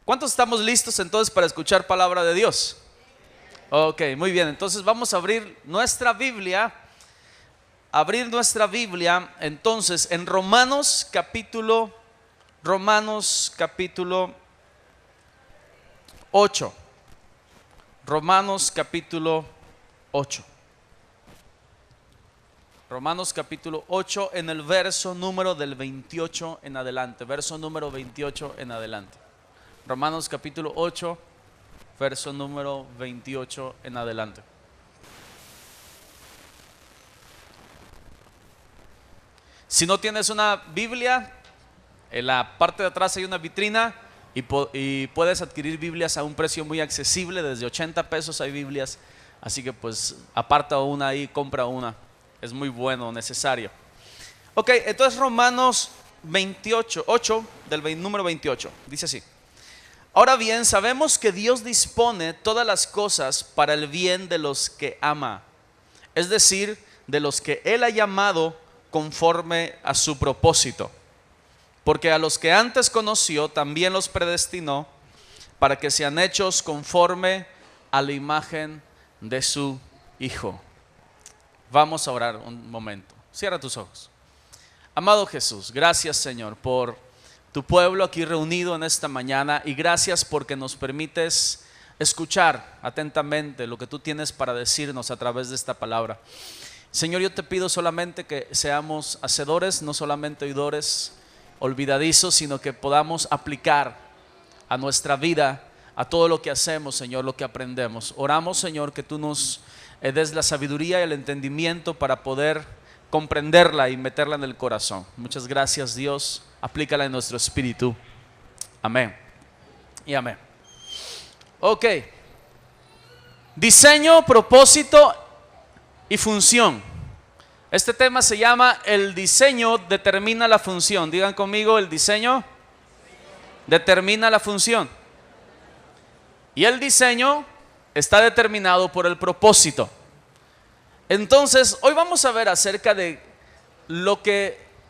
¿Cuántos estamos listos entonces para escuchar palabra de Dios? Ok, muy bien, entonces vamos a abrir nuestra Biblia. Entonces en Romanos capítulo 8. Romanos capítulo 8. Romanos capítulo 8 en el verso número del 28 en adelante. Verso número 28 en adelante. Romanos capítulo 8, verso número 28 en adelante. Si no tienes una Biblia, en la parte de atrás hay una vitrina y puedes adquirir Biblias a un precio muy accesible. Desde 80 pesos hay Biblias. Así que pues aparta una y compra una. Es muy bueno, necesario. Ok, entonces Romanos 28, 8 del número 28. Dice así: ahora bien, sabemos que Dios dispone todas las cosas para el bien de los que ama, es decir, de los que Él ha llamado conforme a su propósito. Porque a los que antes conoció, también los predestinó para que sean hechos conforme a la imagen de su Hijo. Vamos a orar un momento. Cierra tus ojos. Amado Jesús, gracias Señor por tu pueblo aquí reunido en esta mañana, y gracias porque nos permites escuchar atentamente lo que tú tienes para decirnos a través de esta palabra. Señor, yo te pido solamente que seamos hacedores, no solamente oidores olvidadizos, sino que podamos aplicar a nuestra vida, a todo lo que hacemos, Señor, lo que aprendemos. Oramos, Señor, que tú nos des la sabiduría y el entendimiento para poder comprenderla y meterla en el corazón. Muchas gracias, Dios. Aplícala en nuestro espíritu. Amén y amén. Ok. Diseño, propósito y función. Este tema se llama el diseño determina la función. Digan conmigo, el diseño determina la función. Y el diseño está determinado por el propósito. Entonces, hoy vamos a ver acerca de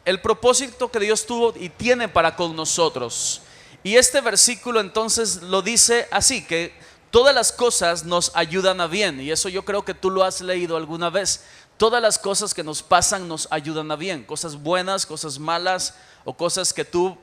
el propósito que Dios tuvo y tiene para con nosotros. Y este versículo entonces lo dice así, que todas las cosas nos ayudan a bien. Y eso yo creo que tú lo has leído alguna vez. Todas las cosas que nos pasan nos ayudan a bien. Cosas buenas, cosas malas o cosas que tú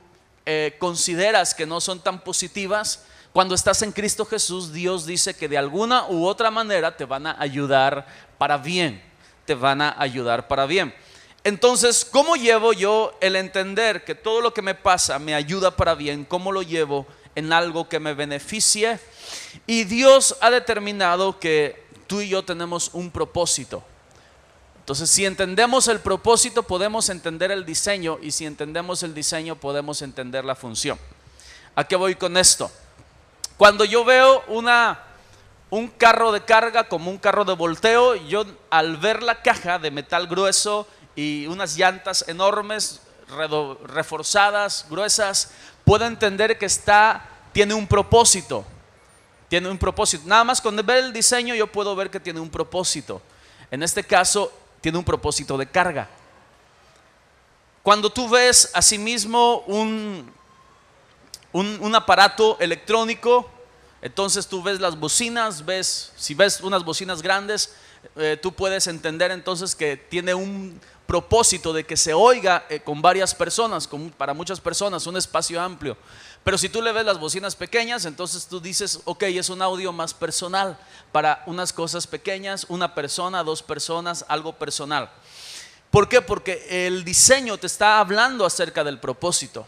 consideras que no son tan positivas. Cuando estás en Cristo Jesús, Dios dice que de alguna u otra manera te van a ayudar para bien. Te van a ayudar para bien. Entonces, ¿cómo llevo yo el entender que todo lo que me pasa me ayuda para bien? ¿Cómo lo llevo en algo que me beneficie? Y Dios ha determinado que tú y yo tenemos un propósito. Entonces, si entendemos el propósito, podemos entender el diseño. Y si entendemos el diseño, podemos entender la función. ¿A qué voy con esto? Cuando yo veo un carro de carga como un carro de volteo, yo al ver la caja de metal grueso y unas llantas enormes, reforzadas, gruesas, puedo entender que tiene un propósito. Tiene un propósito. Nada más con ver el diseño yo puedo ver que tiene un propósito. En este caso, tiene un propósito de carga. Cuando tú ves asimismo un aparato electrónico, entonces tú ves las bocinas, si ves unas bocinas grandes, tú puedes entender entonces que tiene un propósito de que se oiga con varias personas, para muchas personas, un espacio amplio. Pero si tú le ves las bocinas pequeñas, entonces tú dices, ok, es un audio más personal, para unas cosas pequeñas, una persona, dos personas, algo personal. ¿Por qué? Porque el diseño te está hablando acerca del propósito.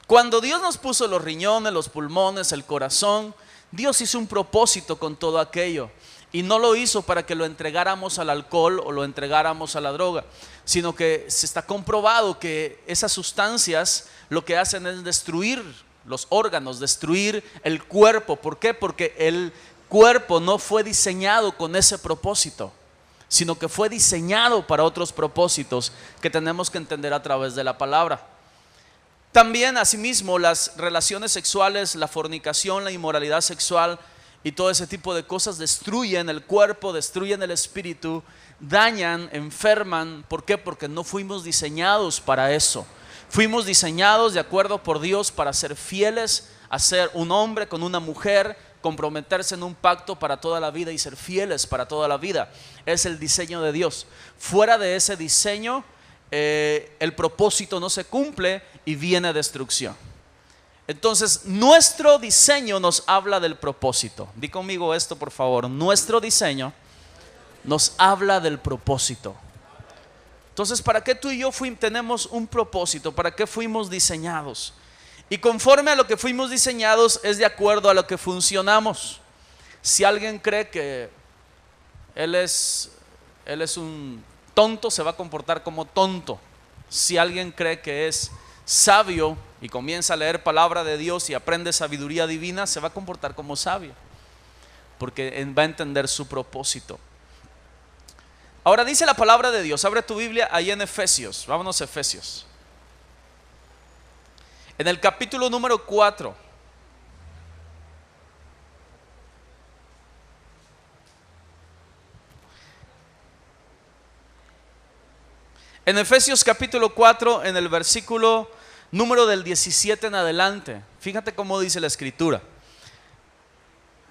Cuando Dios nos puso los riñones, los pulmones, el corazón, Dios hizo un propósito con todo aquello. Y no lo hizo para que lo entregáramos al alcohol o lo entregáramos a la droga, sino que se está comprobado que esas sustancias lo que hacen es destruir los órganos, destruir el cuerpo. ¿Por qué? Porque el cuerpo no fue diseñado con ese propósito, sino que fue diseñado para otros propósitos que tenemos que entender a través de la palabra. También asimismo las relaciones sexuales, la fornicación, la inmoralidad sexual y todo ese tipo de cosas destruyen el cuerpo, destruyen el espíritu, dañan, enferman. ¿Por qué? Porque no fuimos diseñados para eso. Fuimos diseñados de acuerdo por Dios para ser fieles a ser un hombre con una mujer, comprometerse en un pacto para toda la vida y ser fieles para toda la vida. Es el diseño de Dios. Fuera de ese diseño, el propósito no se cumple y viene destrucción. Entonces, nuestro diseño nos habla del propósito. Di conmigo esto, por favor. Nuestro diseño nos habla del propósito. Entonces, ¿para qué tú y yo tenemos un propósito? ¿Para qué fuimos diseñados? Y conforme a lo que fuimos diseñados es de acuerdo a lo que funcionamos. Si alguien cree que él es un tonto, se va a comportar como tonto. Si alguien cree que es sabio y comienza a leer palabra de Dios y aprende sabiduría divina, se va a comportar como sabio, porque va a entender su propósito. Ahora dice la palabra de Dios, abre tu Biblia ahí en Efesios, vámonos a Efesios. En el capítulo número 4. En Efesios capítulo 4, en el versículo número del 17 en adelante, fíjate cómo dice la escritura.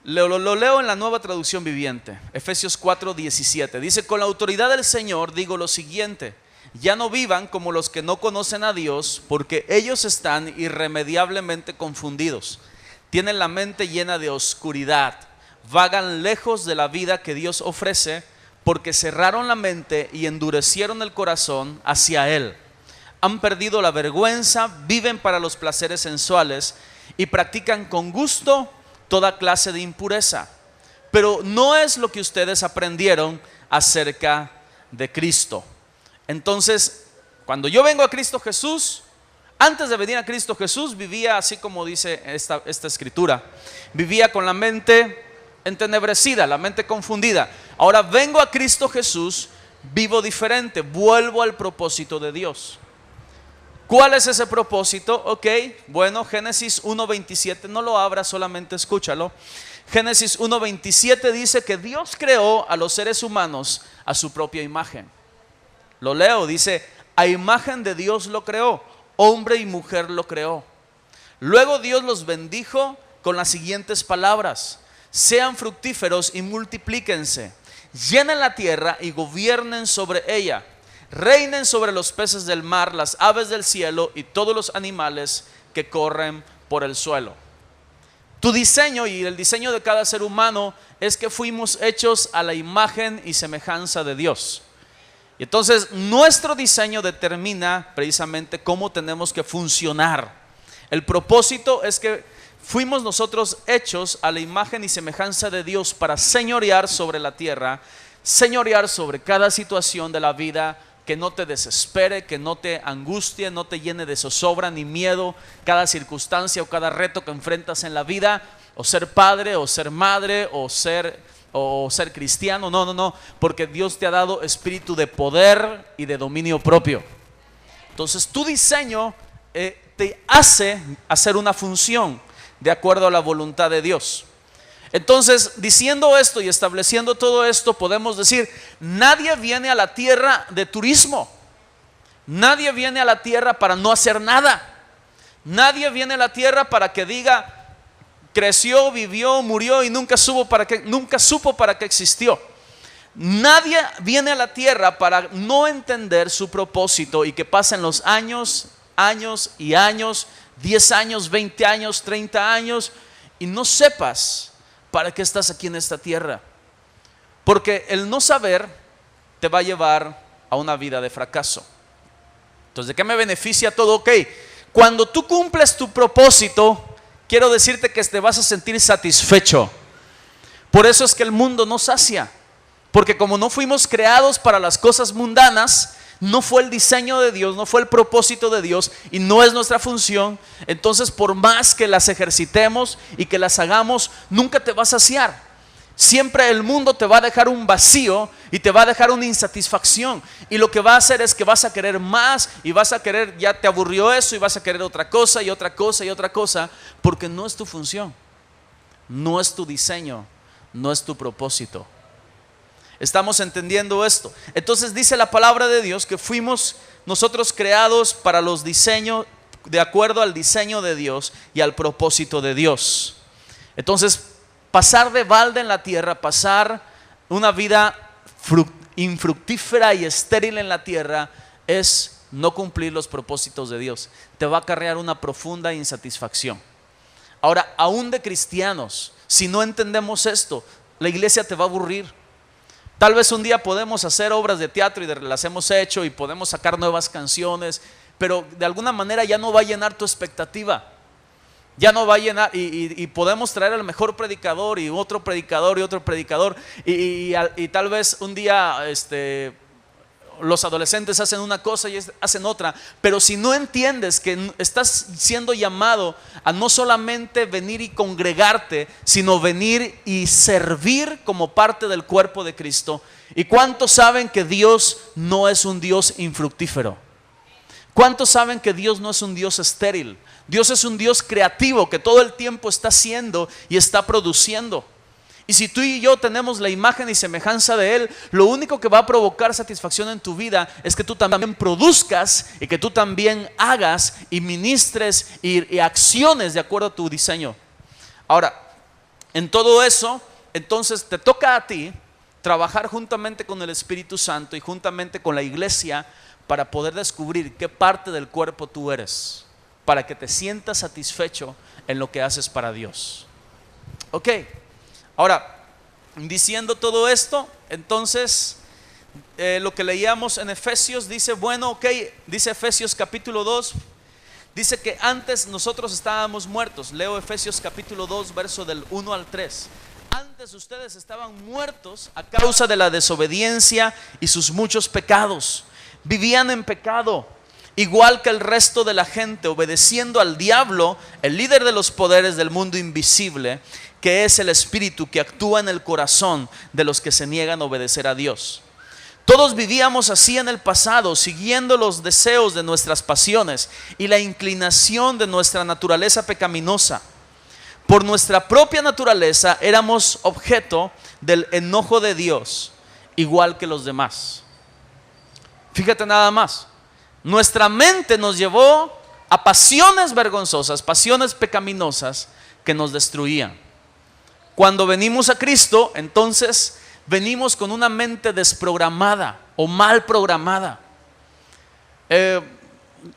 Lo leo en la Nueva Traducción Viviente. Efesios 4, 17. Dice: con la autoridad del Señor digo lo siguiente: ya no vivan como los que no conocen a Dios, porque ellos están irremediablemente confundidos. Tienen la mente llena de oscuridad, vagan lejos de la vida que Dios ofrece, porque cerraron la mente y endurecieron el corazón hacia Él. Han perdido la vergüenza, viven para los placeres sensuales y practican con gusto toda clase de impureza. Pero no es lo que ustedes aprendieron acerca de Cristo. Entonces, cuando yo vengo a Cristo Jesús, antes de venir a Cristo Jesús, vivía así como dice esta escritura. Vivía con la mente entenebrecida, la mente confundida. Ahora vengo a Cristo Jesús, vivo diferente, vuelvo al propósito de Dios. ¿Cuál es ese propósito? Ok, bueno, Génesis 1:27, no lo abras, solamente escúchalo. Génesis 1:27 dice que Dios creó a los seres humanos a su propia imagen. Lo leo, dice: a imagen de Dios lo creó, hombre y mujer lo creó. Luego Dios los bendijo con las siguientes palabras: sean fructíferos y multiplíquense, llenen la tierra y gobiernen sobre ella, reinen sobre los peces del mar, las aves del cielo y todos los animales que corren por el suelo. Tu diseño y el diseño de cada ser humano es que fuimos hechos a la imagen y semejanza de Dios. Y entonces nuestro diseño determina precisamente cómo tenemos que funcionar. El propósito es que fuimos nosotros hechos a la imagen y semejanza de Dios para señorear sobre la tierra, señorear sobre cada situación de la vida, que no te desespere, que no te angustie, no te llene de zozobra ni miedo cada circunstancia o cada reto que enfrentas en la vida, o ser padre o ser madre o ser cristiano. No, porque Dios te ha dado espíritu de poder y de dominio propio. Entonces tu diseño te hace hacer una función de acuerdo a la voluntad de Dios. Entonces, diciendo esto y estableciendo todo esto, podemos decir: nadie viene a la tierra de turismo. Nadie viene a la tierra para no hacer nada. Nadie viene a la tierra para que diga: creció, vivió, murió y nunca supo para qué existió. Nadie viene a la tierra para no entender su propósito y que pasen los años y años, 10 años, 20 años, 30 años y no sepas para qué estás aquí en esta tierra. Porque el no saber te va a llevar a una vida de fracaso. Entonces, ¿de qué me beneficia todo? Ok, cuando tú cumples tu propósito, quiero decirte que te vas a sentir satisfecho. Por eso es que el mundo no sacia, porque como no fuimos creados para las cosas mundanas, no fue el diseño de Dios, no fue el propósito de Dios y no es nuestra función. Entonces, por más que las ejercitemos y que las hagamos, nunca te va a saciar. Siempre el mundo te va a dejar un vacío y te va a dejar una insatisfacción, y lo que va a hacer es que vas a querer más y vas a querer, ya te aburrió eso y vas a querer otra cosa y otra cosa y otra cosa, porque no es tu función, no es tu diseño, no es tu propósito. ¿Estamos entendiendo esto? Entonces dice la palabra de Dios que fuimos nosotros creados para los diseños, de acuerdo al diseño de Dios y al propósito de Dios. Entonces, pasar de balde en la tierra, pasar una vida infructífera y estéril en la tierra, es no cumplir los propósitos de Dios. Te va a acarrear una profunda insatisfacción. Ahora, aún de cristianos, si no entendemos esto, la iglesia te va a aburrir. Tal vez un día podemos hacer obras de teatro y las hemos hecho y podemos sacar nuevas canciones, pero de alguna manera ya no va a llenar tu expectativa. Ya no va a llenar, y podemos traer al mejor predicador y otro predicador y otro predicador, y tal vez un día los adolescentes hacen una cosa y hacen otra, pero si no entiendes que estás siendo llamado a no solamente venir y congregarte, sino venir y servir como parte del cuerpo de Cristo. ¿Y cuántos saben que Dios no es un Dios infructífero? ¿Cuántos saben que Dios no es un Dios estéril? Dios es un Dios creativo que todo el tiempo está haciendo y está produciendo. Y si tú y yo tenemos la imagen y semejanza de Él, lo único que va a provocar satisfacción en tu vida es que tú también produzcas y que tú también hagas y ministres y acciones de acuerdo a tu diseño. Ahora, en todo eso, entonces te toca a ti trabajar juntamente con el Espíritu Santo y juntamente con la iglesia para poder descubrir qué parte del cuerpo tú eres, para que te sientas satisfecho en lo que haces para Dios. Ok. Ahora, diciendo todo esto, entonces lo que leíamos en Efesios dice, bueno, ok, dice Efesios capítulo 2, dice que antes nosotros estábamos muertos. Leo Efesios capítulo 2, verso del 1 al 3. Antes ustedes estaban muertos a causa de la desobediencia y sus muchos pecados. Vivían en pecado, igual que el resto de la gente, obedeciendo al diablo, el líder de los poderes del mundo invisible, que es el espíritu que actúa en el corazón de los que se niegan a obedecer a Dios. Todos vivíamos así en el pasado, siguiendo los deseos de nuestras pasiones y la inclinación de nuestra naturaleza pecaminosa. Por nuestra propia naturaleza éramos objeto del enojo de Dios, igual que los demás. Fíjate nada más, nuestra mente nos llevó a pasiones vergonzosas, pasiones pecaminosas que nos destruían. Cuando venimos a Cristo, entonces venimos con una mente desprogramada o mal programada.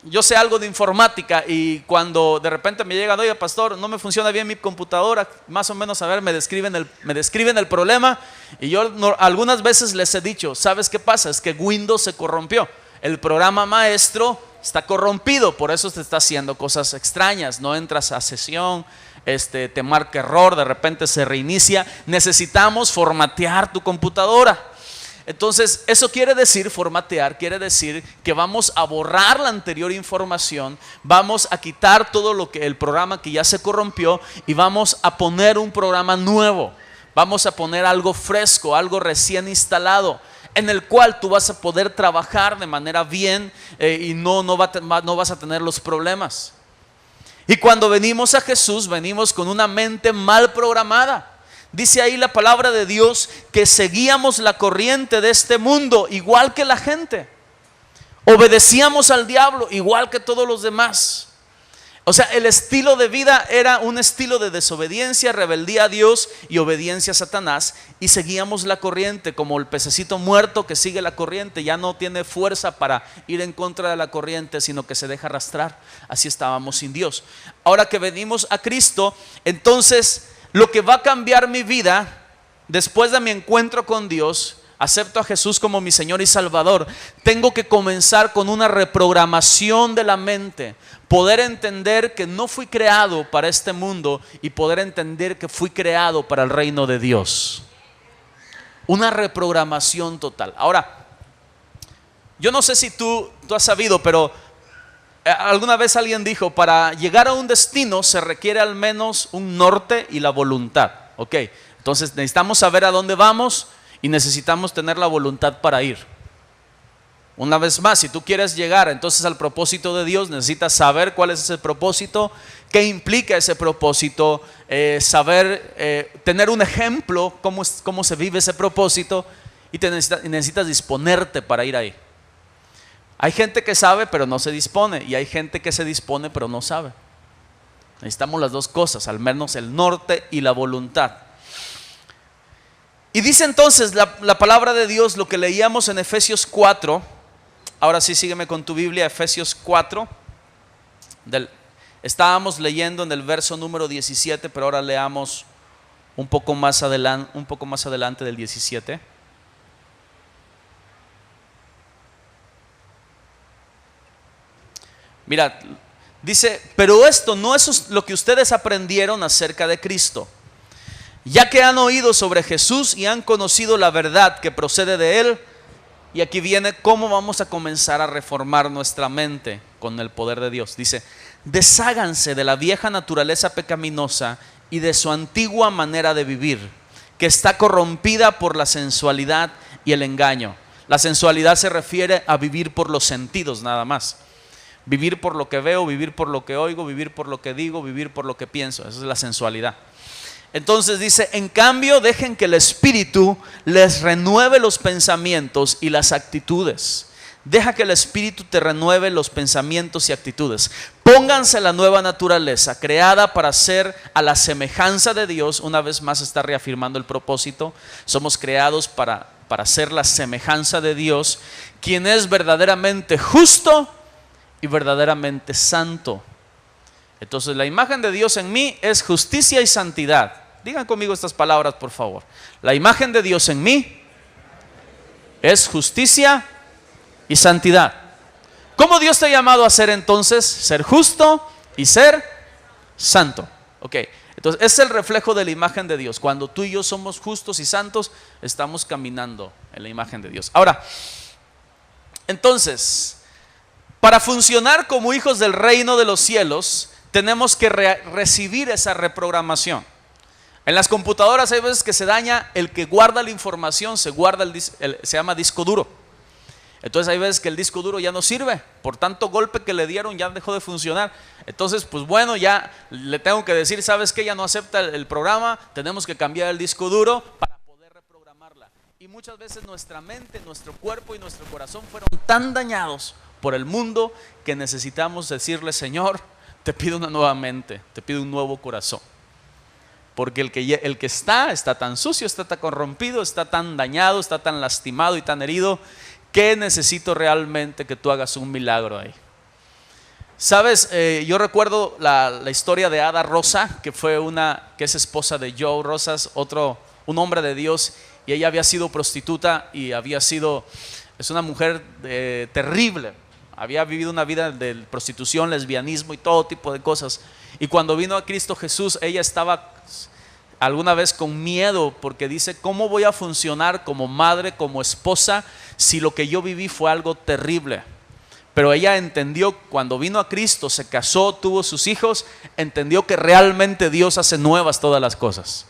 Yo sé algo de informática y cuando de repente me llegan, oye pastor, no me funciona bien mi computadora, más o menos a ver, me describen el problema, y yo algunas veces les he dicho, ¿sabes qué pasa? Es que Windows se corrompió, el programa maestro está corrompido, por eso te está haciendo cosas extrañas, no entras a sesión, te marca error, de repente se reinicia. Necesitamos formatear tu computadora. Entonces eso quiere decir, formatear quiere decir que vamos a borrar la anterior información, vamos a quitar todo lo que el programa que ya se corrompió y vamos a poner un programa nuevo, vamos a poner algo fresco, algo recién instalado, en el cual tú vas a poder trabajar de manera bien y no vas a tener los problemas. Y cuando venimos a Jesús, venimos con una mente mal programada. Dice ahí la palabra de Dios que seguíamos la corriente de este mundo, igual que la gente. Obedecíamos al diablo, igual que todos los demás. O sea, el estilo de vida era un estilo de desobediencia, rebeldía a Dios y obediencia a Satanás. Y seguíamos la corriente como el pececito muerto que sigue la corriente. Ya no tiene fuerza para ir en contra de la corriente, sino que se deja arrastrar. Así estábamos sin Dios. Ahora que venimos a Cristo, entonces lo que va a cambiar mi vida después de mi encuentro con Dios, acepto a Jesús como mi Señor y Salvador, tengo que comenzar con una reprogramación de la mente, poder entender que no fui creado para este mundo y poder entender que fui creado para el reino de Dios. Una reprogramación total. Ahora, yo no sé si tú has sabido, pero alguna vez alguien dijo, para llegar a un destino se requiere al menos un norte y la voluntad. Ok, entonces necesitamos saber a dónde vamos y necesitamos tener la voluntad para ir. Una vez más, si tú quieres llegar entonces al propósito de Dios, necesitas saber cuál es ese propósito, qué implica ese propósito, tener un ejemplo, cómo se vive ese propósito, y necesitas disponerte para ir ahí. Hay gente que sabe pero no se dispone, y hay gente que se dispone pero no sabe. Necesitamos las dos cosas, al menos el norte y la voluntad. Y dice entonces la palabra de Dios, lo que leíamos en Efesios 4. Ahora sí, sígueme con tu Biblia, Efesios 4. Estábamos leyendo en el verso número 17, pero ahora leamos un poco más adelante del 17. Mira, dice: pero esto no es lo que ustedes aprendieron acerca de Cristo, ya que han oído sobre Jesús y han conocido la verdad que procede de Él. Y aquí viene cómo vamos a comenzar a reformar nuestra mente con el poder de Dios. Dice: desháganse de la vieja naturaleza pecaminosa y de su antigua manera de vivir, que está corrompida por la sensualidad y el engaño. La sensualidad se refiere a vivir por los sentidos nada más. Vivir por lo que veo, vivir por lo que oigo, vivir por lo que digo, vivir por lo que pienso. Esa es la sensualidad. Entonces dice: en cambio, dejen que el Espíritu les renueve los pensamientos y las actitudes. Deja que el Espíritu te renueve los pensamientos y actitudes. Pónganse la nueva naturaleza, creada para ser a la semejanza de Dios. Una vez más está reafirmando el propósito. Somos creados para ser la semejanza de Dios, quien es verdaderamente justo y verdaderamente santo. Entonces la imagen de Dios en mí es justicia y santidad. Digan conmigo estas palabras, por favor. La imagen de Dios en mí es justicia y santidad. ¿Cómo Dios te ha llamado a ser entonces? Ser justo y ser santo. Ok, entonces es el reflejo de la imagen de Dios. Cuando tú y yo somos justos y santos, estamos caminando en la imagen de Dios. Ahora, entonces, para funcionar como hijos del reino de los cielos, tenemos que recibir esa reprogramación. En las computadoras hay veces que se daña el que guarda la información, se llama disco duro. Entonces hay veces que el disco duro ya no sirve, por tanto golpe que le dieron ya dejó de funcionar. Entonces pues bueno, ya le tengo que decir: ¿sabes qué? Ya no acepta el programa, tenemos que cambiar el disco duro para poder reprogramarla. Y muchas veces nuestra mente, nuestro cuerpo y nuestro corazón fueron tan dañados por el mundo que necesitamos decirle: Señor, te pido una nueva mente, te pido un nuevo corazón. Porque el que está tan sucio, está tan corrompido, está tan dañado, está tan lastimado y tan herido, que necesito realmente que tú hagas un milagro ahí. Sabes, yo recuerdo la historia de Ada Rosa, que es esposa de Joe Rosas, un hombre de Dios, y ella había sido prostituta y es una mujer terrible. Había vivido una vida de prostitución, lesbianismo y todo tipo de cosas. Y cuando vino a Cristo Jesús, ella estaba alguna vez con miedo, porque dice: ¿cómo voy a funcionar como madre, como esposa, si lo que yo viví fue algo terrible? Pero ella entendió, cuando vino a Cristo, se casó, tuvo sus hijos, entendió que realmente Dios hace nuevas todas las cosas.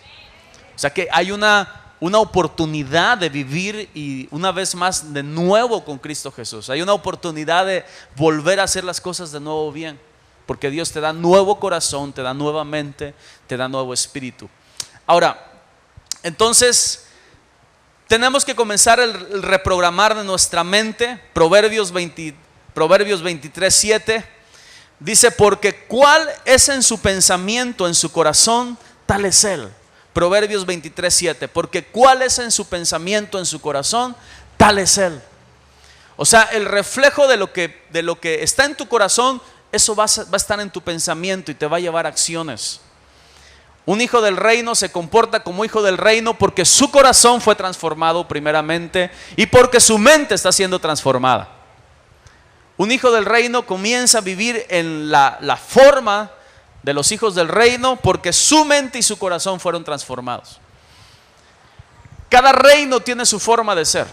O sea que hay una oportunidad de vivir y una vez más de nuevo con Cristo Jesús. Hay una oportunidad de volver a hacer las cosas de nuevo bien, porque Dios te da nuevo corazón, te da nueva mente, te da nuevo espíritu. Ahora, entonces tenemos que comenzar el reprogramar de nuestra mente. Proverbios 23:7 dice: porque cuál es en su pensamiento, en su corazón, tal es él. Proverbios 23:7, porque cuál es en su pensamiento, en su corazón, tal es él. O sea, el reflejo de lo que está en tu corazón, eso va a estar en tu pensamiento y te va a llevar a acciones. Un hijo del reino se comporta como hijo del reino porque su corazón fue transformado primeramente y porque su mente está siendo transformada. Un hijo del reino comienza a vivir en la forma de los hijos del reino porque su mente y su corazón fueron transformados. Cada reino tiene su forma de ser.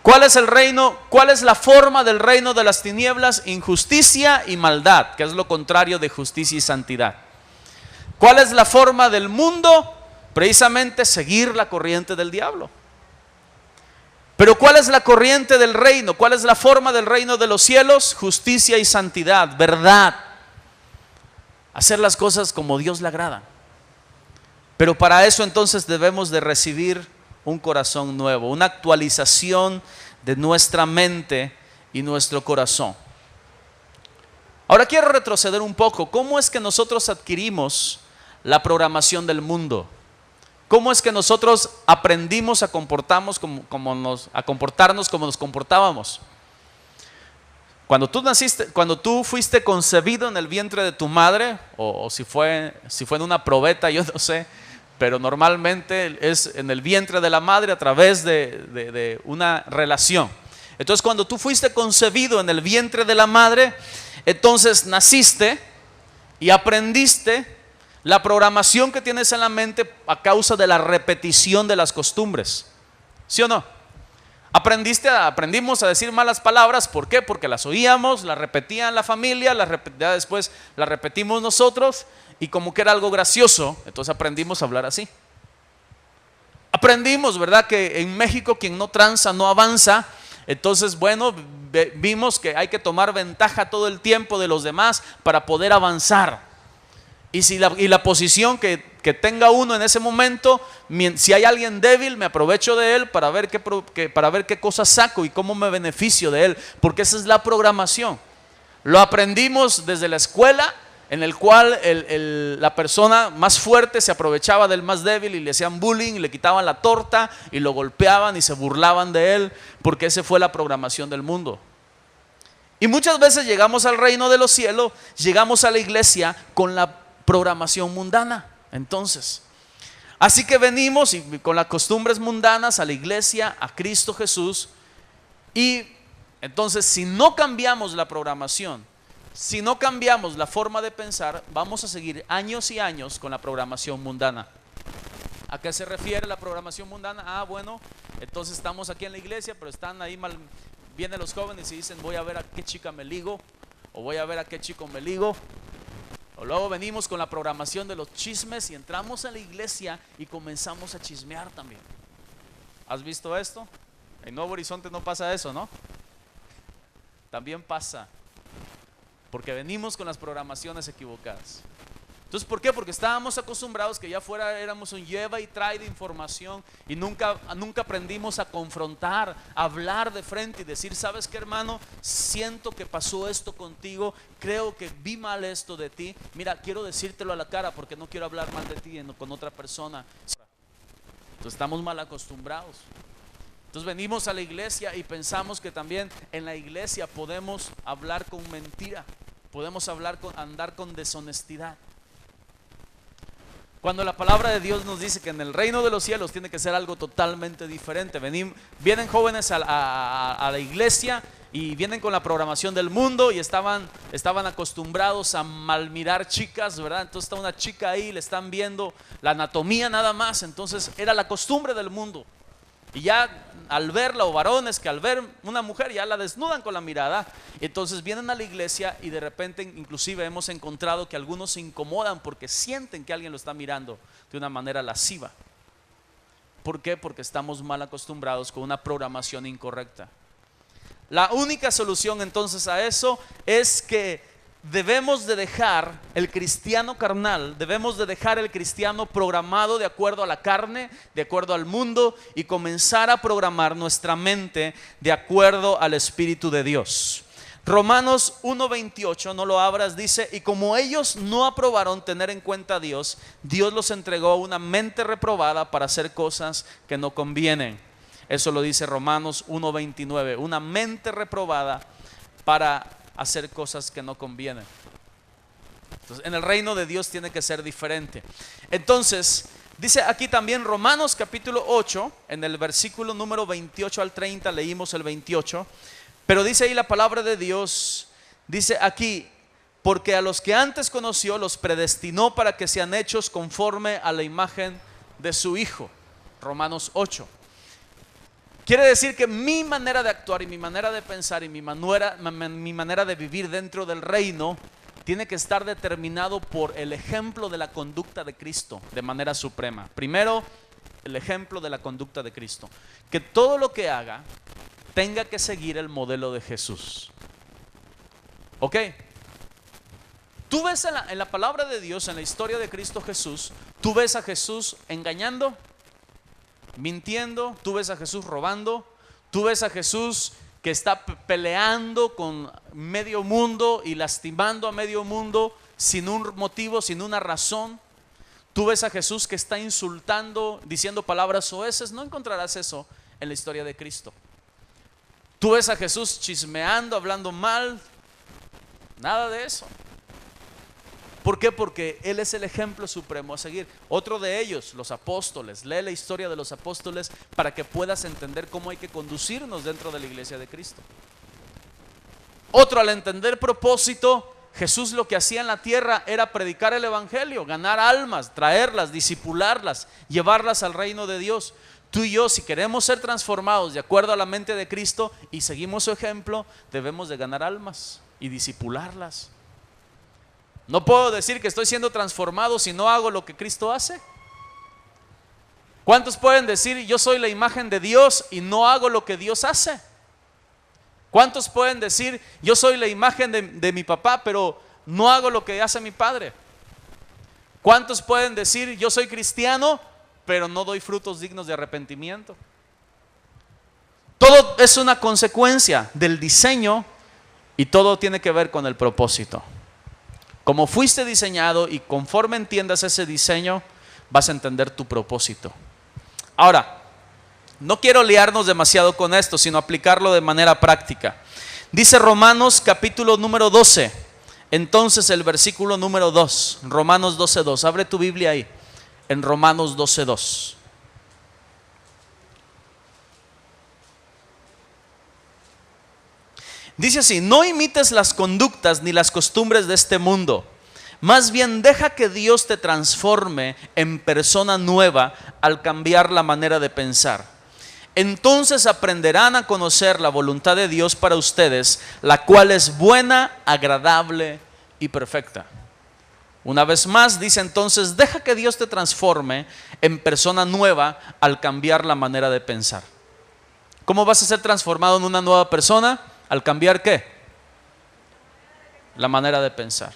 ¿Cuál es el reino? ¿Cuál es la forma del reino de las tinieblas? Injusticia y maldad, que es lo contrario de justicia y santidad. ¿Cuál es la forma del mundo? Precisamente seguir la corriente del diablo. Pero ¿cuál es la corriente del reino? ¿Cuál es la forma del reino de los cielos? Justicia y santidad, verdad. Hacer las cosas como Dios le agrada. Pero para eso entonces debemos de recibir un corazón nuevo, una actualización de nuestra mente y nuestro corazón. Ahora quiero retroceder un poco. ¿Cómo es que nosotros adquirimos la programación del mundo? ¿Cómo es que nosotros aprendimos a comportarnos como nos comportábamos? Cuando tú naciste, cuando tú fuiste concebido en el vientre de tu madre, o si fue en una probeta, yo no sé, pero normalmente es en el vientre de la madre a través de una relación. Entonces, cuando tú fuiste concebido en el vientre de la madre, entonces naciste y aprendiste la programación que tienes en la mente a causa de la repetición de las costumbres. ¿Sí o no? Aprendimos a decir malas palabras. ¿Por qué? Porque las oíamos, las repetían la familia, ya después las repetimos nosotros y como que era algo gracioso, entonces aprendimos a hablar así. Aprendimos, ¿verdad?, que en México quien no tranza no avanza. Entonces, bueno, vimos que hay que tomar ventaja todo el tiempo de los demás para poder avanzar. Y la posición que tenga uno en ese momento, si hay alguien débil, me aprovecho de él para ver qué cosas saco y cómo me beneficio de él, porque esa es la programación. Lo aprendimos desde la escuela, en el cual la persona más fuerte se aprovechaba del más débil y le hacían bullying, le quitaban la torta y lo golpeaban y se burlaban de él, porque esa fue la programación del mundo. Y muchas veces llegamos al reino de los cielos, llegamos a la iglesia con la programación mundana. Entonces, así que venimos y con las costumbres mundanas a la iglesia, a Cristo Jesús. Y entonces, si no cambiamos la programación, si no cambiamos la forma de pensar, vamos a seguir años y años con la programación mundana. ¿A qué se refiere la programación mundana? Bueno, entonces estamos aquí en la iglesia, pero están ahí mal. Vienen los jóvenes y dicen: voy a ver a qué chica me ligo, o voy a ver a qué chico me ligo. O luego venimos con la programación de los chismes y entramos a la iglesia y comenzamos a chismear también. ¿Has visto esto? En Nuevo Horizonte no pasa eso, ¿no? También pasa, porque venimos con las programaciones equivocadas. Entonces, ¿por qué? Porque estábamos acostumbrados que ya afuera éramos un lleva y trae de información y nunca aprendimos a confrontar, a hablar de frente y decir: ¿sabes qué, hermano? Siento que pasó esto contigo, creo que vi mal esto de ti. Mira, quiero decírtelo a la cara porque no quiero hablar mal de ti con otra persona. Entonces estamos mal acostumbrados. Entonces venimos a la iglesia y pensamos que también en la iglesia podemos hablar con mentira, podemos andar con deshonestidad. Cuando la palabra de Dios nos dice que en el reino de los cielos tiene que ser algo totalmente diferente. Vienen jóvenes a la iglesia y vienen con la programación del mundo y estaban acostumbrados a malmirar chicas, ¿verdad? Entonces está una chica ahí, le están viendo la anatomía nada más. Entonces era la costumbre del mundo. Y ya al verla, o varones que al ver una mujer ya la desnudan con la mirada. Entonces vienen a la iglesia y de repente inclusive hemos encontrado que algunos se incomodan porque sienten que alguien lo está mirando de una manera lasciva. ¿Por qué? Porque estamos mal acostumbrados con una programación incorrecta. La única solución entonces a eso es que debemos de dejar el cristiano carnal, debemos de dejar el cristiano programado de acuerdo a la carne, de acuerdo al mundo, y comenzar a programar nuestra mente de acuerdo al Espíritu de Dios. Romanos 1:28, no lo abras, dice: y como ellos no aprobaron tener en cuenta a Dios, Dios los entregó a una mente reprobada para hacer cosas que no convienen. Eso lo dice Romanos 1:29, una mente reprobada para hacer cosas que no convienen. Entonces, en el reino de Dios tiene que ser diferente. Entonces, dice aquí también Romanos capítulo 8, en el versículo número 28 al 30, leímos el 28, pero dice ahí la palabra de Dios, dice aquí: porque a los que antes conoció los predestinó para que sean hechos conforme a la imagen de su Hijo. Romanos 8. Quiere decir que mi manera de actuar y mi manera de pensar y mi manera de vivir dentro del reino tiene que estar determinado por el ejemplo de la conducta de Cristo de manera suprema. Primero, el ejemplo de la conducta de Cristo. Que todo lo que haga tenga que seguir el modelo de Jesús. ¿Ok? Tú ves en la palabra de Dios, en la historia de Cristo Jesús, tú ves a Jesús engañando, mintiendo, tú ves a Jesús robando, tú ves a Jesús que está peleando con medio mundo y lastimando a medio mundo sin un motivo, sin una razón. Tú ves a Jesús que está insultando, diciendo palabras soeces. No encontrarás eso en la historia de Cristo. Tú ves a Jesús chismeando, hablando mal. Nada de eso. ¿Por qué? Porque Él es el ejemplo supremo a seguir. Otro de ellos, los apóstoles. Lee la historia de los apóstoles para que puedas entender cómo hay que conducirnos dentro de la iglesia de Cristo. Otro, al entender propósito, Jesús lo que hacía en la tierra era predicar el evangelio, ganar almas, traerlas, disipularlas, llevarlas al reino de Dios. Tú y yo, si queremos ser transformados de acuerdo a la mente de Cristo y seguimos su ejemplo, debemos de ganar almas y disipularlas. No puedo decir que estoy siendo transformado si no hago lo que Cristo hace. ¿Cuántos pueden decir yo soy la imagen de Dios y no hago lo que Dios hace? ¿Cuántos pueden decir yo soy la imagen de mi papá pero no hago lo que hace mi padre? ¿Cuántos pueden decir yo soy cristiano pero no doy frutos dignos de arrepentimiento? Todo es una consecuencia del diseño y todo tiene que ver con el propósito. Como fuiste diseñado y conforme entiendas ese diseño, vas a entender tu propósito. Ahora, no quiero liarnos demasiado con esto, sino aplicarlo de manera práctica. Dice Romanos capítulo número 12, entonces el versículo número 2, Romanos 12:2. Abre tu Biblia ahí, en Romanos 12:2. Dice así: no imites las conductas ni las costumbres de este mundo, más bien deja que Dios te transforme en persona nueva al cambiar la manera de pensar. Entonces aprenderán a conocer la voluntad de Dios para ustedes, la cual es buena, agradable y perfecta. Una vez más dice entonces, deja que Dios te transforme en persona nueva al cambiar la manera de pensar. ¿Cómo vas a ser transformado en una nueva persona? ¿Al cambiar qué? La manera de pensar.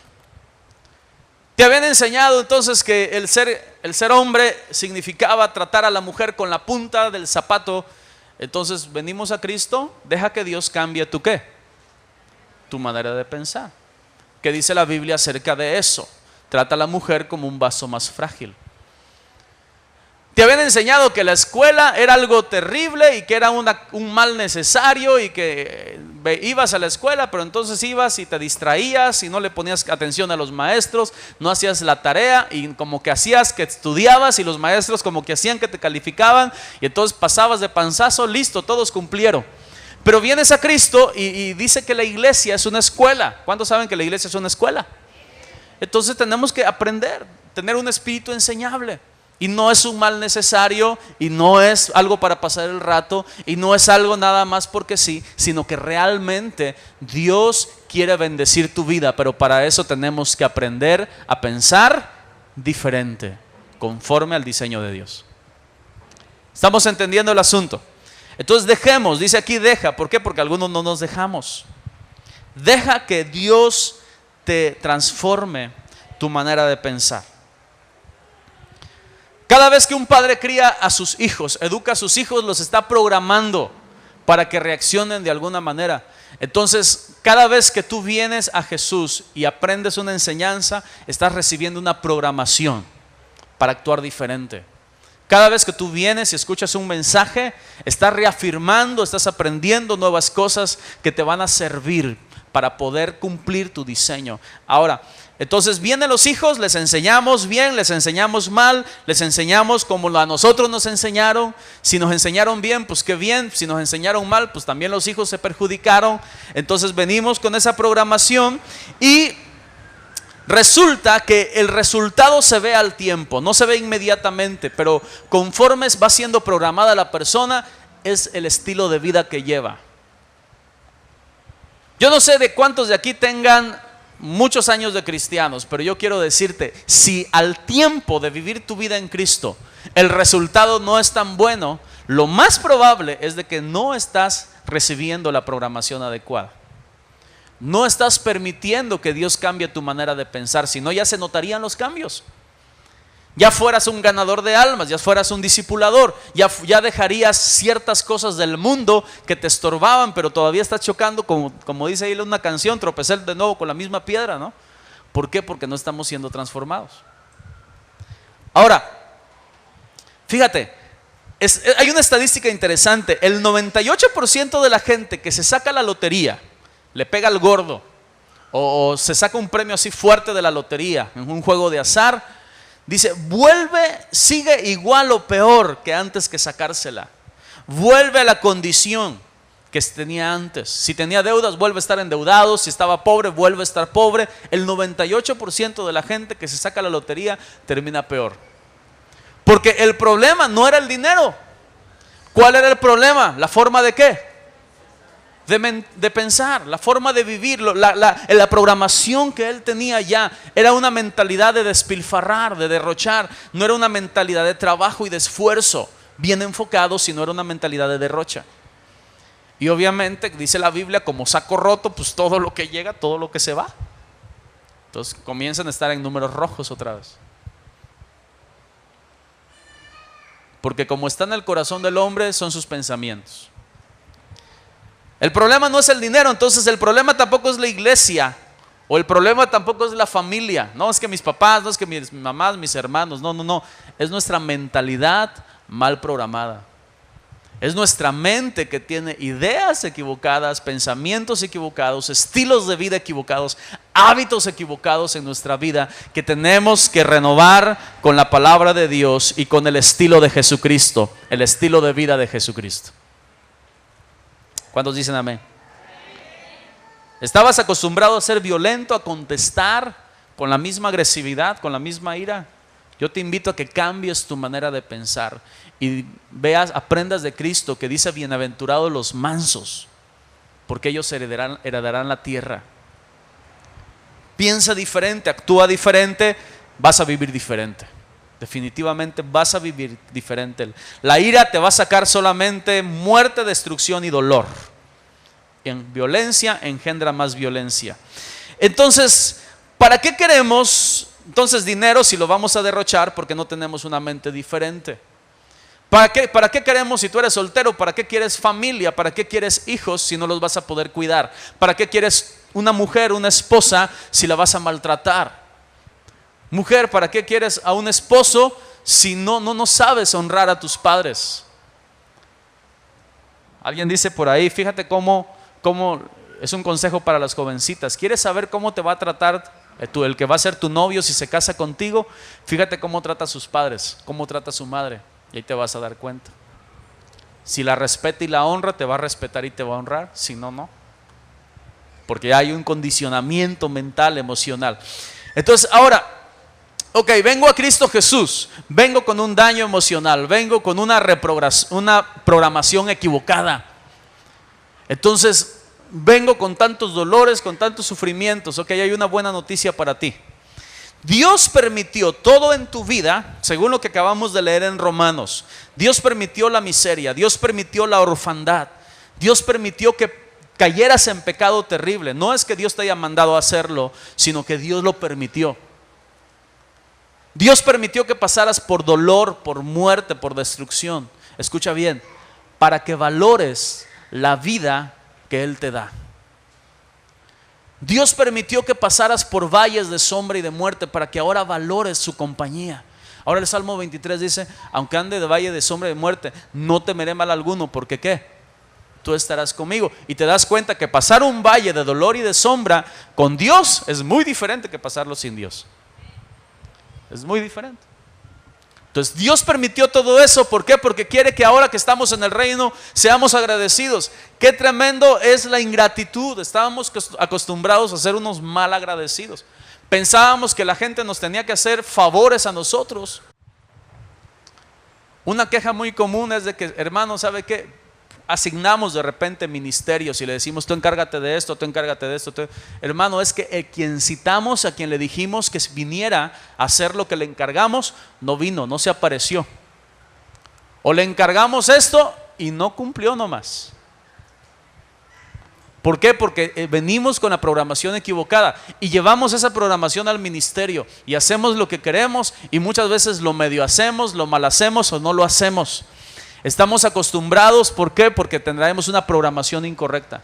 Te habían enseñado entonces que el ser hombre significaba tratar a la mujer con la punta del zapato. Entonces venimos a Cristo, deja que Dios cambie tu ¿qué? Tu manera de pensar. ¿Qué dice la Biblia acerca de eso? Trata a la mujer como un vaso más frágil. Te habían enseñado que la escuela era algo terrible y que era un mal necesario y que ibas a la escuela, pero entonces ibas y te distraías y no le ponías atención a los maestros, no hacías la tarea y como que hacías que estudiabas y los maestros como que hacían que te calificaban y entonces pasabas de panzazo, listo, todos cumplieron. Pero vienes a Cristo y dice que la iglesia es una escuela. ¿Cuántos saben que la iglesia es una escuela? Entonces tenemos que aprender, tener un espíritu enseñable. Y no es un mal necesario, y no es algo para pasar el rato, y no es algo nada más porque sí, sino que realmente Dios quiere bendecir tu vida, pero para eso tenemos que aprender a pensar diferente, conforme al diseño de Dios. ¿Estamos entendiendo el asunto? Entonces dejemos, dice aquí deja, ¿por qué? Porque algunos no nos dejamos. Deja que Dios te transforme tu manera de pensar. Cada vez que un padre cría a sus hijos, educa a sus hijos, los está programando para que reaccionen de alguna manera. Entonces, cada vez que tú vienes a Jesús y aprendes una enseñanza, estás recibiendo una programación para actuar diferente. Cada vez que tú vienes y escuchas un mensaje, estás reafirmando, estás aprendiendo nuevas cosas que te van a servir para poder cumplir tu diseño. Ahora, entonces vienen los hijos, les enseñamos bien, les enseñamos mal, les enseñamos como a nosotros nos enseñaron. Si nos enseñaron bien, pues qué bien. Si nos enseñaron mal, pues también los hijos se perjudicaron. Entonces venimos con esa programación y resulta que el resultado se ve al tiempo, no se ve inmediatamente, pero conforme va siendo programada la persona, es el estilo de vida que lleva. Yo no sé de cuántos de aquí tengan muchos años de cristianos, pero yo quiero decirte, si al tiempo de vivir tu vida en Cristo el resultado no es tan bueno, lo más probable es de que no estás recibiendo la programación adecuada. No estás permitiendo que Dios cambie tu manera de pensar, si no ya se notarían los cambios. Ya fueras un ganador de almas, ya fueras un discipulador, ya dejarías ciertas cosas del mundo que te estorbaban, pero todavía estás chocando, como dice ahí una canción, tropecé de nuevo con la misma piedra, ¿no? ¿Por qué? Porque no estamos siendo transformados. Ahora, fíjate, hay una estadística interesante. El 98% de la gente que se saca la lotería, le pega al gordo, o se saca un premio así fuerte de la lotería en un juego de azar, dice, sigue igual o peor que antes que sacársela. Vuelve a la condición que tenía antes. Si tenía deudas, vuelve a estar endeudado. Si estaba pobre, vuelve a estar pobre. El 98% de la gente que se saca la lotería termina peor. Porque el problema no era el dinero. ¿Cuál era el problema? ¿La forma de qué? De pensar, la forma de vivir, la programación que él tenía ya era una mentalidad de despilfarrar, de derrochar. No era una mentalidad de trabajo y de esfuerzo bien enfocado, sino era una mentalidad de derrocha. Y obviamente dice la Biblia, como saco roto, pues todo lo que llega, todo lo que se va. Entonces comienzan a estar en números rojos otra vez. Porque como está en el corazón del hombre, son sus pensamientos. El problema no es el dinero, entonces el problema tampoco es la iglesia, o el problema tampoco es la familia. No es que mis papás, no es que mis mamás, mis hermanos, no. Es nuestra mentalidad mal programada. Es nuestra mente que tiene ideas equivocadas, pensamientos equivocados, estilos de vida equivocados, hábitos equivocados en nuestra vida que tenemos que renovar con la palabra de Dios y con el estilo de Jesucristo, el estilo de vida de Jesucristo. ¿Cuántos dicen amén? ¿Estabas acostumbrado a ser violento, a contestar con la misma agresividad, con la misma ira? Yo te invito a que cambies tu manera de pensar y aprendas de Cristo, que dice: bienaventurados los mansos, porque ellos heredarán la tierra. Piensa diferente, actúa diferente, vas a vivir diferente. Definitivamente vas a vivir diferente. La ira te va a sacar solamente muerte, destrucción y dolor. En violencia engendra más violencia. Entonces, ¿para qué queremos dinero si lo vamos a derrochar? Porque no tenemos una mente diferente. ¿Para qué queremos, si tú eres soltero, para qué quieres familia? ¿Para qué quieres hijos si no los vas a poder cuidar? ¿Para qué quieres una mujer, una esposa, si la vas a maltratar? Mujer, ¿para qué quieres a un esposo si no sabes honrar a tus padres? Alguien dice por ahí, fíjate cómo es un consejo para las jovencitas. ¿Quieres saber cómo te va a tratar el que va a ser tu novio si se casa contigo? Fíjate cómo trata a sus padres, cómo trata a su madre, y ahí te vas a dar cuenta. Si la respeta y la honra, te va a respetar y te va a honrar. Si no, no. Porque hay un condicionamiento mental, emocional. Entonces, ahora, ok, vengo a Cristo Jesús, vengo con un daño emocional, vengo con una programación equivocada. Entonces, vengo con tantos dolores, con tantos sufrimientos. Ok, hay una buena noticia para ti. Dios permitió todo en tu vida, según lo que acabamos de leer en Romanos. Dios permitió la miseria, Dios permitió la orfandad, Dios permitió que cayeras en pecado terrible. No es que Dios te haya mandado a hacerlo, sino que Dios lo permitió. Dios permitió que pasaras por dolor, por muerte, por destrucción. Escucha bien, para que valores la vida que Él te da. Dios permitió que pasaras por valles de sombra y de muerte para que ahora valores su compañía. Ahora el Salmo 23 dice: aunque ande de valle de sombra y de muerte, no temeré mal alguno, porque ¿qué? Tú estarás conmigo. Y te das cuenta que pasar un valle de dolor y de sombra con Dios es muy diferente que pasarlo sin Dios. Es muy diferente. Entonces Dios permitió todo eso. ¿Por qué? Porque quiere que ahora que estamos en el reino seamos agradecidos. Qué tremendo es la ingratitud. Estábamos acostumbrados a ser unos mal agradecidos. Pensábamos que la gente nos tenía que hacer favores a nosotros. Una queja muy común es de que, hermano, ¿sabe qué? Asignamos de repente ministerios y le decimos: tú encárgate de esto, tú encárgate de esto. Hermano, es que quien citamos, a quien le dijimos que viniera a hacer lo que le encargamos, no vino, no se apareció. O le encargamos esto y no cumplió nomás. ¿Por qué? Porque venimos con la programación equivocada y llevamos esa programación al ministerio y hacemos lo que queremos y muchas veces lo medio hacemos, lo mal hacemos o no lo hacemos. Estamos acostumbrados, ¿por qué? Porque tendremos una programación incorrecta.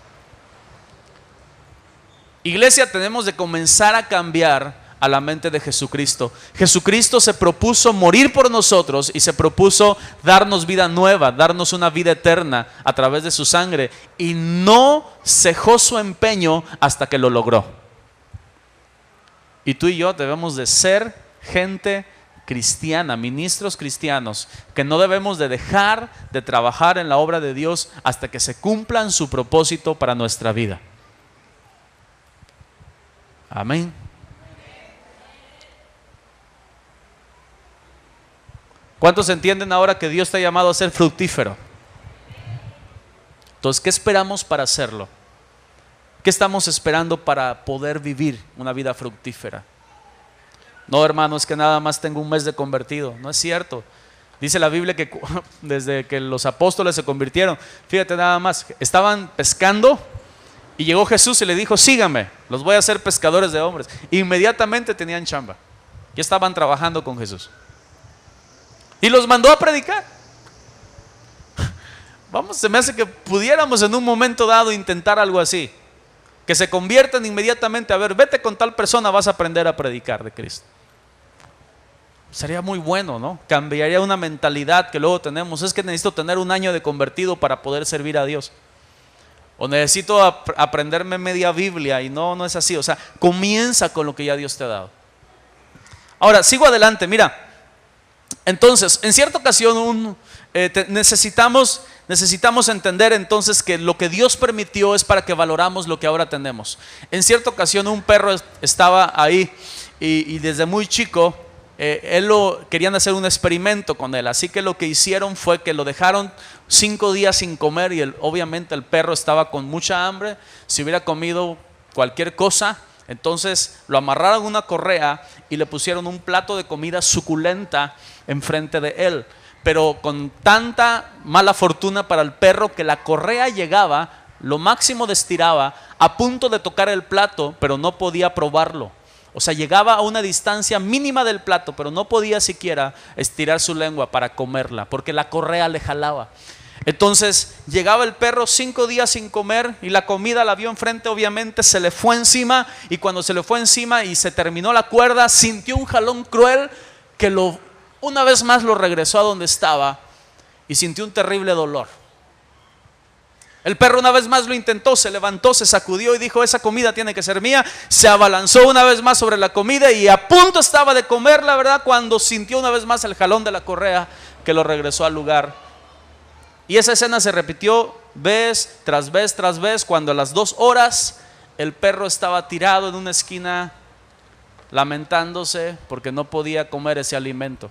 Iglesia, tenemos de comenzar a cambiar a la mente de Jesucristo. Jesucristo se propuso morir por nosotros y se propuso darnos vida nueva, darnos una vida eterna a través de su sangre, y no cejó su empeño hasta que lo logró. Y tú y yo debemos de ser gente cristiana, ministros cristianos, que no debemos de dejar de trabajar en la obra de Dios hasta que se cumplan su propósito para nuestra vida. Amén. ¿Cuántos entienden ahora que Dios te ha llamado a ser fructífero? Entonces, ¿qué esperamos para hacerlo? ¿Qué estamos esperando para poder vivir una vida fructífera? No, hermano, es que nada más tengo un mes de convertido. No es cierto. Dice la Biblia que desde que los apóstoles se convirtieron, fíjate nada más, estaban pescando y llegó Jesús y le dijo: síganme, los voy a hacer pescadores de hombres. Inmediatamente tenían chamba. Ya estaban trabajando con Jesús. Y los mandó a predicar. Vamos, se me hace que pudiéramos en un momento dado intentar algo así. Que se conviertan inmediatamente. A ver, vete con tal persona, vas a aprender a predicar de Cristo. Sería muy bueno, ¿no? Cambiaría una mentalidad que luego tenemos. Es que necesito tener un año de convertido para poder servir a Dios. O necesito aprenderme media Biblia. Y no es así. O sea, comienza con lo que ya Dios te ha dado. Ahora, sigo adelante, mira. Entonces, en cierta ocasión necesitamos entender entonces que lo que Dios permitió es para que valoramos lo que ahora tenemos. En cierta ocasión un perro estaba ahí y desde muy chico querían hacer un experimento con él. Así que lo que hicieron fue que lo dejaron 5 días sin comer y obviamente el perro estaba con mucha hambre. Si hubiera comido cualquier cosa, entonces lo amarraron a una correa y le pusieron un plato de comida suculenta enfrente de él. Pero con tanta mala fortuna para el perro que la correa llegaba, lo máximo de estiraba, a punto de tocar el plato, pero no podía probarlo. O sea, llegaba a una distancia mínima del plato, pero no podía siquiera estirar su lengua para comerla, porque la correa le jalaba. Entonces llegaba el perro 5 días sin comer y la comida la vio enfrente, obviamente se le fue encima, y cuando se le fue encima y se terminó la cuerda, sintió un jalón cruel que una vez más lo regresó a donde estaba y sintió un terrible dolor. El perro una vez más lo intentó, se levantó, se sacudió y dijo: esa comida tiene que ser mía. Se abalanzó una vez más sobre la comida y a punto estaba de comer, la verdad, cuando sintió una vez más el jalón de la correa que lo regresó al lugar. Y esa escena se repitió vez tras vez tras vez, cuando a las 2 horas el perro estaba tirado en una esquina lamentándose porque no podía comer ese alimento.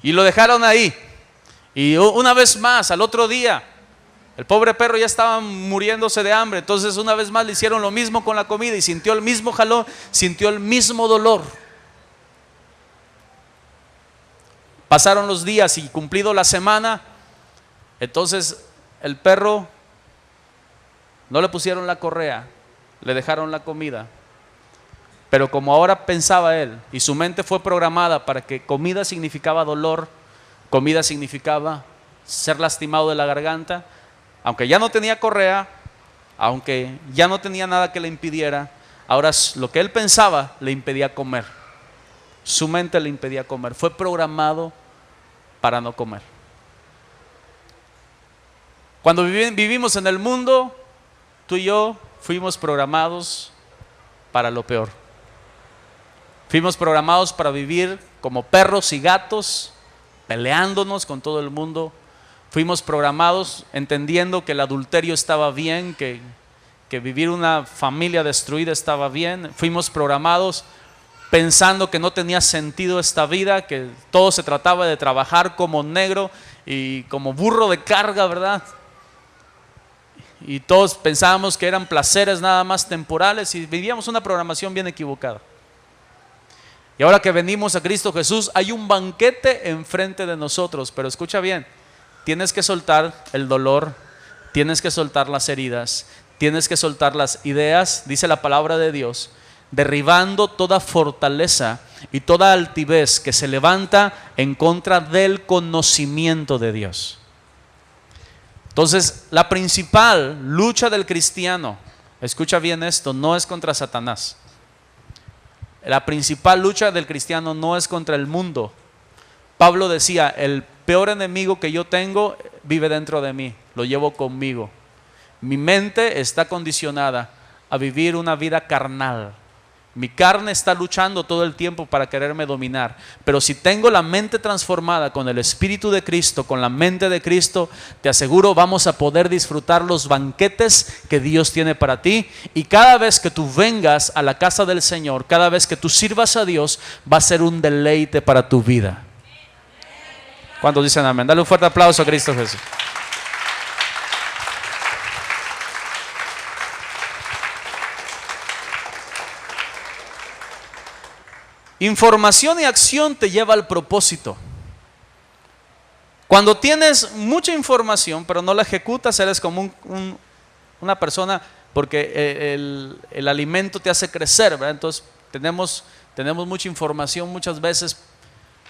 Y lo dejaron ahí. Y una vez más, al otro día, el pobre perro ya estaba muriéndose de hambre. Entonces una vez más le hicieron lo mismo con la comida y sintió el mismo jalón, sintió el mismo dolor. Pasaron los días y cumplido la semana, entonces el perro no le pusieron la correa, le dejaron la comida. Pero como ahora pensaba él y su mente fue programada para que comida significaba dolor, comida significaba ser lastimado de la garganta, aunque ya no tenía correa, aunque ya no tenía nada que le impidiera, ahora lo que él pensaba le impedía comer. Su mente le impedía comer. Fue programado para no comer. Cuando vivimos en el mundo, tú y yo fuimos programados para lo peor. Fuimos programados para vivir como perros y gatos, peleándonos con todo el mundo. Fuimos programados entendiendo que el adulterio estaba bien, que vivir una familia destruida estaba bien. Fuimos programados pensando que no tenía sentido esta vida, que todo se trataba de trabajar como negro y como burro de carga, ¿verdad? Y todos pensábamos que eran placeres nada más temporales y vivíamos una programación bien equivocada. Y ahora que venimos a Cristo Jesús, hay un banquete enfrente de nosotros, pero escucha bien, tienes que soltar el dolor, tienes que soltar las heridas, tienes que soltar las ideas, dice la palabra de Dios, derribando toda fortaleza y toda altivez que se levanta en contra del conocimiento de Dios. Entonces, la principal lucha del cristiano, escucha bien esto, no es contra Satanás. La principal lucha del cristiano no es contra el mundo. Pablo decía, el peor enemigo que yo tengo vive dentro de mí, lo llevo conmigo. Mi mente está condicionada a vivir una vida carnal. Mi carne está luchando todo el tiempo para quererme dominar. Pero si tengo la mente transformada con el Espíritu de Cristo, con la mente de Cristo, te aseguro vamos a poder disfrutar los banquetes que Dios tiene para ti. Y cada vez que tú vengas a la casa del Señor, cada vez que tú sirvas a Dios, va a ser un deleite para tu vida. ¿Cuántos dicen amén? Dale un fuerte aplauso a Cristo Jesús. Información y acción te lleva al propósito. Cuando tienes mucha información pero no la ejecutas, eres como una persona, porque el alimento te hace crecer, ¿verdad? Entonces tenemos mucha información muchas veces,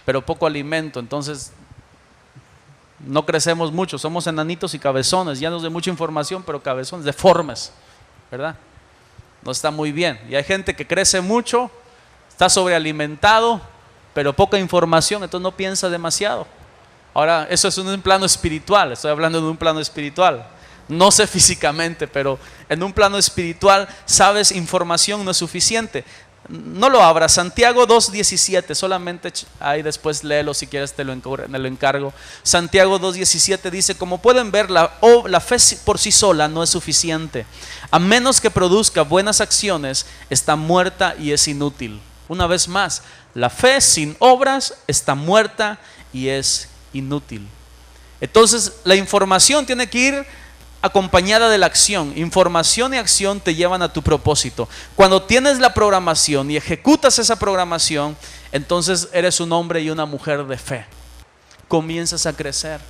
pero poco alimento. Entonces no crecemos mucho, somos enanitos y cabezones, llenos de mucha información, pero cabezones, deformes, ¿verdad? No está muy bien. Y hay gente que crece mucho, está sobrealimentado, pero poca información, entonces no piensa demasiado. Ahora, eso es en un plano espiritual, estoy hablando de un plano espiritual. No sé físicamente, pero en un plano espiritual, sabes, información no es suficiente. No lo abras, Santiago 2:17, solamente ahí después léelo si quieres, te lo encargo. Santiago 2:17 dice, como pueden ver, la fe por sí sola no es suficiente. A menos que produzca buenas acciones, está muerta y es inútil. Una vez más, la fe sin obras está muerta y es inútil. Entonces, la información tiene que ir acompañada de la acción. Información y acción te llevan a tu propósito. Cuando tienes la programación y ejecutas esa programación, entonces eres un hombre y una mujer de fe. Comienzas a crecer.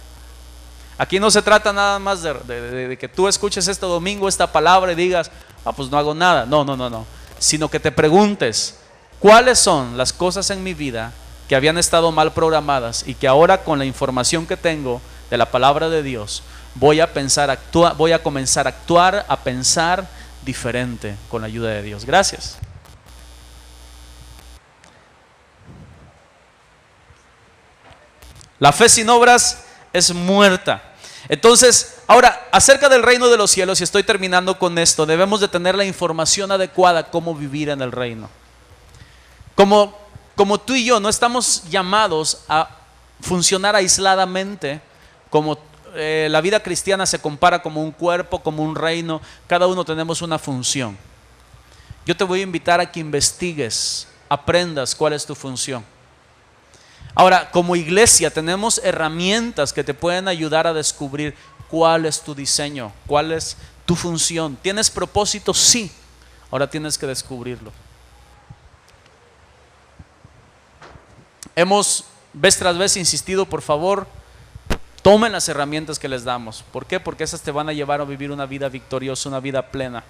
Aquí no se trata nada más de que tú escuches este domingo esta palabra y digas, pues no hago nada. No. Sino que te preguntes, ¿cuáles son las cosas en mi vida que habían estado mal programadas y que ahora con la información que tengo de la palabra de Dios voy a comenzar a actuar, a pensar diferente con la ayuda de Dios? Gracias. La fe sin obras es muerta. Entonces, ahora, acerca del reino de los cielos, y estoy terminando con esto, debemos de tener la información adecuada cómo vivir en el reino. Como tú y yo no estamos llamados a funcionar aisladamente, como la vida cristiana se compara como un cuerpo, como un reino, cada uno tenemos una función. Yo te voy a invitar a que investigues, aprendas cuál es tu función. Ahora, como iglesia tenemos herramientas que te pueden ayudar a descubrir cuál es tu diseño, cuál es tu función. ¿Tienes propósito? Sí. Ahora tienes que descubrirlo. Hemos vez tras vez insistido, por favor, tomen las herramientas que les damos. ¿Por qué? Porque esas te van a llevar a vivir una vida victoriosa, una vida plena.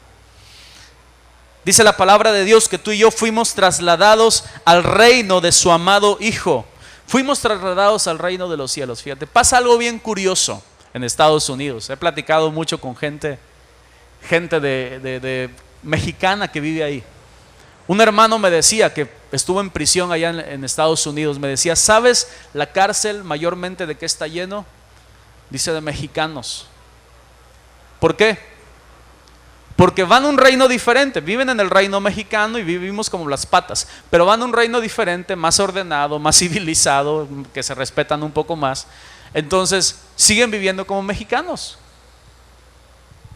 Dice la palabra de Dios que tú y yo fuimos trasladados al reino de su amado Hijo. Fuimos trasladados al reino de los cielos. Fíjate, pasa algo bien curioso en Estados Unidos. He platicado mucho con gente de mexicana que vive ahí. Un hermano me decía que estuvo en prisión allá en Estados Unidos. Me decía, ¿sabes la cárcel mayormente de qué está lleno? Dice, de mexicanos. ¿Por qué? Porque van a un reino diferente. Viven en el reino mexicano y vivimos como las patas, pero van a un reino diferente, más ordenado, más civilizado, que se respetan un poco más. Entonces siguen viviendo como mexicanos.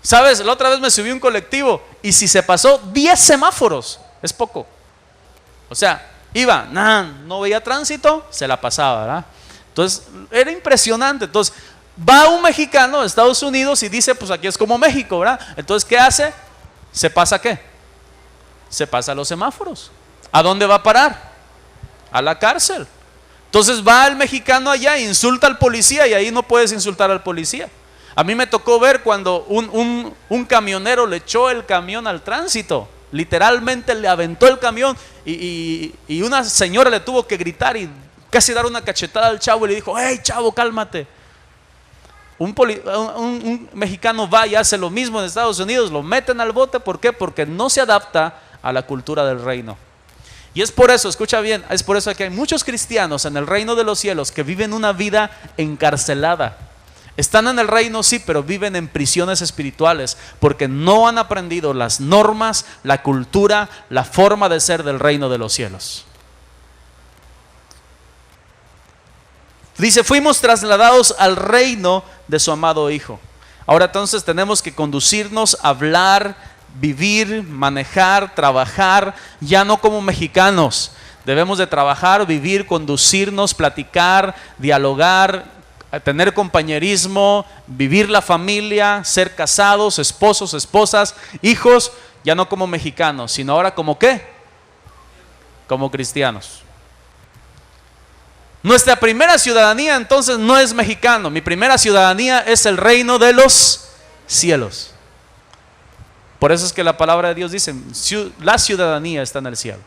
¿Sabes? La otra vez me subí a un colectivo y si se pasó 10 semáforos, es poco. O sea, iba, no veía tránsito, se la pasaba, ¿verdad? Entonces era impresionante. Entonces va un mexicano a Estados Unidos y dice, pues aquí es como México, ¿verdad? Entonces, ¿qué hace? ¿Se pasa qué? Se pasa a los semáforos. ¿A dónde va a parar? A la cárcel. Entonces va el mexicano allá e insulta al policía y ahí no puedes insultar al policía. A mí me tocó ver cuando un camionero le echó el camión al tránsito. Literalmente le aventó el camión y una señora le tuvo que gritar y casi dar una cachetada al chavo y le dijo: hey chavo, cálmate. Un mexicano va y hace lo mismo en Estados Unidos, lo meten al bote. ¿Por qué? Porque no se adapta a la cultura del reino. Y es por eso, escucha bien, es por eso que hay muchos cristianos en el reino de los cielos que viven una vida encarcelada. Están en el reino, sí, pero viven en prisiones espirituales porque no han aprendido las normas, la cultura, la forma de ser del reino de los cielos. Dice: fuimos trasladados al reino de su amado Hijo. Ahora entonces tenemos que conducirnos, hablar, vivir, manejar, trabajar, ya no como mexicanos. Debemos de trabajar, vivir, conducirnos, platicar, dialogar, tener compañerismo, vivir la familia, ser casados, esposos, esposas, hijos, ya no como mexicanos, sino ahora como ¿qué? Como cristianos. Nuestra primera ciudadanía entonces no es mexicano. Mi primera ciudadanía es el reino de los cielos. Por eso es que la palabra de Dios dice: la ciudadanía está en el cielo.